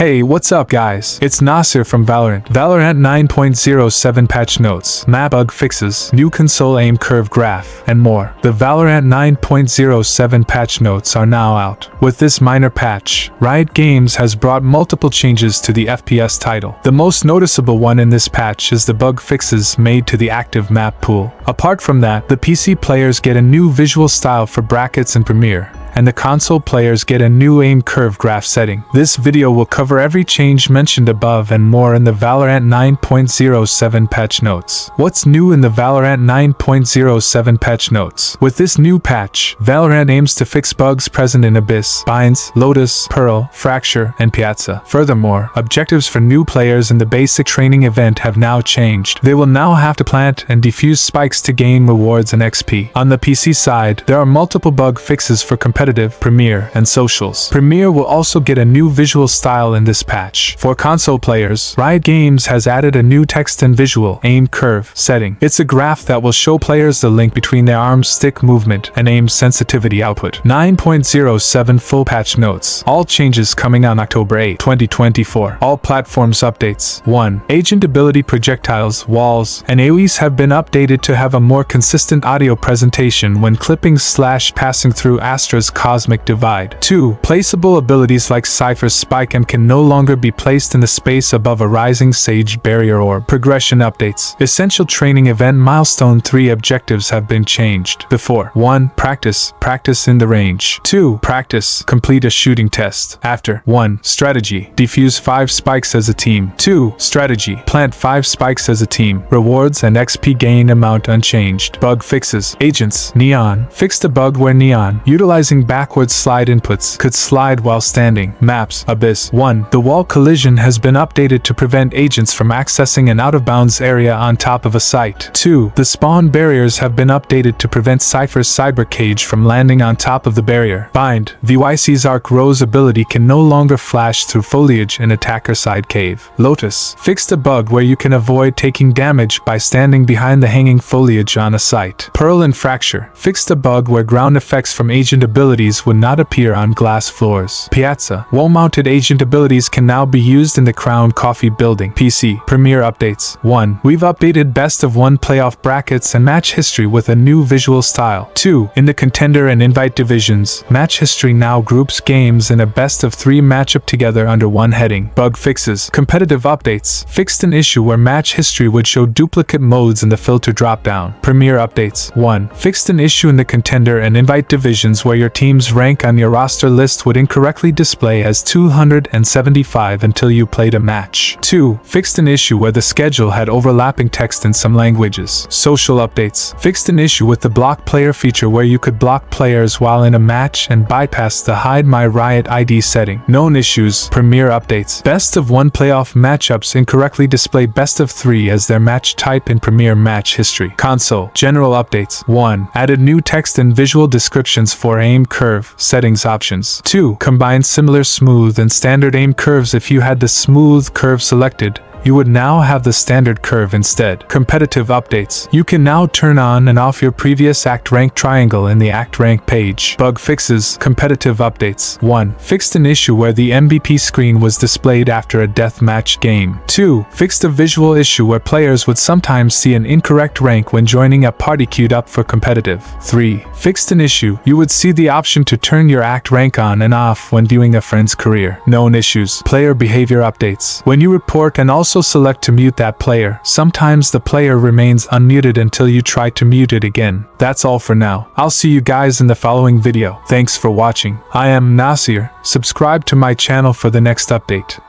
Hey, what's up guys? It's Nasir from VALORANT 9.07 patch notes, map bug fixes, new console aim curve graph, and more. The VALORANT 9.07 patch notes are now out. With this minor patch, Riot Games has brought multiple changes to the FPS title. The most noticeable one in this patch is the bug fixes made to the active map pool. Apart from that, the PC players get a new visual style for brackets in Premiere, and the console players get a new aim curve graph setting. This video will cover every change mentioned above and more in the VALORANT 9.07 patch notes. What's new in the VALORANT 9.07 patch notes? With this new patch, VALORANT aims to fix bugs present in Abyss, Binds, Lotus, Pearl, Fracture, and Piazza. Furthermore, objectives for new players in the basic training event have now changed. They will now have to plant and defuse spikes to gain rewards and XP. On the PC side, there are multiple bug fixes for competitive, Premiere, and socials. Premiere will also get a new visual style in this patch. For console players, Riot Games has added a new text and visual aim curve setting. It's a graph that will show players the link between their arm stick movement and aim sensitivity output. 9.07 full patch notes. All changes coming on October 8, 2024. All platforms updates. 1. Agent ability projectiles, walls, and AoEs have been updated to have a more consistent audio presentation when clipping/passing through Astra's Cosmic Divide. 2. Placeable abilities like Cypher's Spike can no longer be placed in the space above a rising sage barrier orb. Progression updates. Essential training event milestone 3 objectives have been changed. Before: 1. Practice in the range. 2. Practice, complete a shooting test. After: 1. Strategy, defuse 5 spikes as a team. 2. Strategy, plant 5 spikes as a team. Rewards and XP gain amount unchanged. Bug fixes. Agents, Neon, fixed a bug where Neon, utilizing backwards slide inputs, could slide while standing. Maps, Abyss. 1. The wall collision has been updated to prevent agents from accessing an out-of-bounds area on top of a site. 2. The spawn barriers have been updated to prevent Cypher's cyber cage from landing on top of the barrier. Bind. The 𝐊𝐞𝐞𝐩 ability can no longer flash through foliage in attacker side cave. Lotus, fixed a bug where you can avoid taking damage by standing behind the hanging foliage on a site. Pearl and Fracture, fixed a bug where ground effects from agent abilities would not appear on glass floors. Piazza, wall-mounted agent abilities can now be used in the Crown Coffee building. PC, Premiere updates. 1. We've updated best of 1 playoff brackets and match history with a new visual style. 2. In the contender and invite divisions, match history now groups games in a best of 3 matchup together under one heading. Bug fixes. Competitive updates. Fixed an issue where match history would show duplicate modes in the filter dropdown. Premiere updates. 1. Fixed an issue in the contender and invite divisions where your team's rank on your roster list would incorrectly display as 275 until you played a match. 2. Fixed an issue where the schedule had overlapping text in some languages. Social updates. Fixed an issue with the block player feature where you could block players while in a match and bypass the Hide My Riot ID setting. Known issues. Premiere updates. Best of 1 playoff matchups incorrectly display best of 3 as their match type in Premiere match history. Console. General updates. 1. Added new text and visual descriptions for aim curve settings options. 2. Combine similar smooth and standard aim curves. If you had the smooth curve selected, you would now have the standard curve instead. Competitive updates. You can now turn on and off your previous act rank triangle in the act rank page. Bug fixes. Competitive updates. 1. Fixed an issue where the MVP screen was displayed after a deathmatch game. 2. Fixed a visual issue where players would sometimes see an incorrect rank when joining a party queued up for competitive. 3. Fixed an issue. You would see the option to turn your act rank on and off when viewing a friend's career. Known issues. Player behavior updates. When you report and also select to mute that player, sometimes the player remains unmuted until you try to mute it again. That's all for now. I'll see you guys in the following video. Thanks for watching. I am Nasir. Subscribe to my channel for the next update.